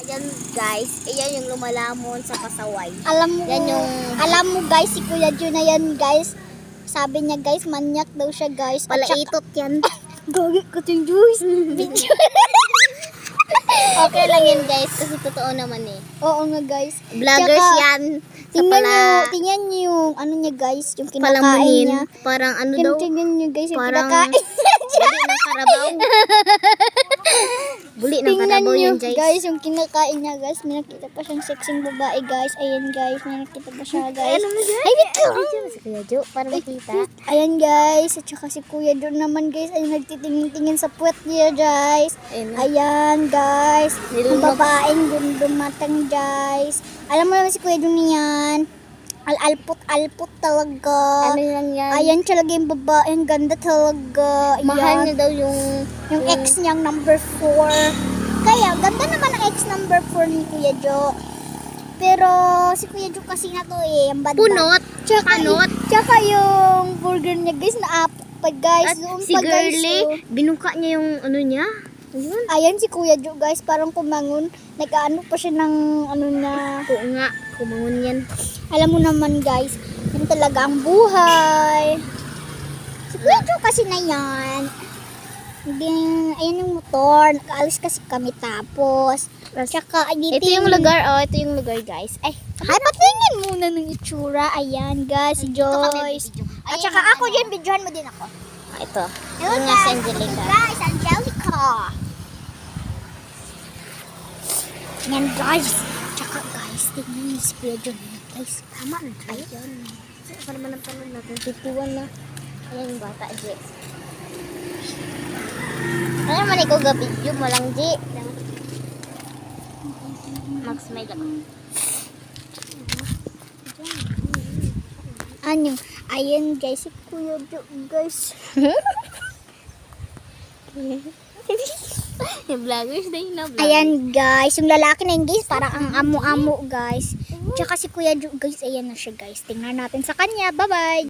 Yan guys, ayan yung lumalamon sa pasaway. Alam mo guys, si Kuya Jun na yan guys. Sabi niya guys, manyak daw siya guys. Palaitot yan. Gagi ko yung juice. Okay lang yan guys, kasi totoo naman eh. Oo nga guys. Vloggers Tsaka, yan. Sa tingnan niyo yung ano niya guys, yung kinakain palamunin. niya. Parang ano daw? Tingnan niyo guys, yung Parang kinakain. buli ng karabaw. Buli ng Tingnan karabaw niyo yan guys. guys, yung kinakain niya guys. May nakita pa siyang sexing babae guys. Ayan guys, may nakita pa siya guys. Ay, wait lang. Si Kuya Jo, para makita. Ayan guys, at saka si Kuya Jun naman guys ay nagtitingin-tingin sa puwet niya guys. Ayan guys, yung babaeng dumatang guys. Alam mo naman si Kuya Jun yan. Alpot talaga. Ano lang yan? Ayan talaga yung babae, ang ganda talaga. Mahal Ayan. niya daw yung Ex niyang number 4. Kaya, ganda naman ang ex number 4 ni Kuya Jo. Pero, si Kuya Jo kasi na to eh, ang bad. punot. Panot. Tsaka yung burger niya guys, naapok pa guys. At Doon si pa guys. Girlie, binuka niya yung ano niya. Ayun. Ayan si Kuya Jo guys, parang kumangon. Nag-ano pa siya ng ano na. Oo nga, kumangon yan. Alam mo naman guys, yun talaga ang buhay. Si Kuya Jo kasi na yan. Ayan yung motor. Nakaalis kasi kami tapos. Tsaka, Ito yung lugar, ito yung lugar guys. Ay, patingin muna ng itsura. Ayan guys, si Joyce. At saka ako dyan, videohan mo din ako. ito. Hello Yung nga si Angelica. Guys, Angelica. Yan guys. Tsaka guys, tingnan niyo si Kuya Jo. Guys, tama na. Ayan. Ano naman ang tanong natin? 51 na. Ayan yung bata, G. Ano naman ikaw ga-video mo lang, G? Max, may lang. Ano? Ayan guys, si Kuya Jo guys. Yung vloggers na yun na vlog. Ayan guys, yung lalaki na yun guys, parang ang amo-amo guys. Tsaka si Kuya Jo guys, ayan na siya guys. Tingnan natin sa kanya. Bye-bye!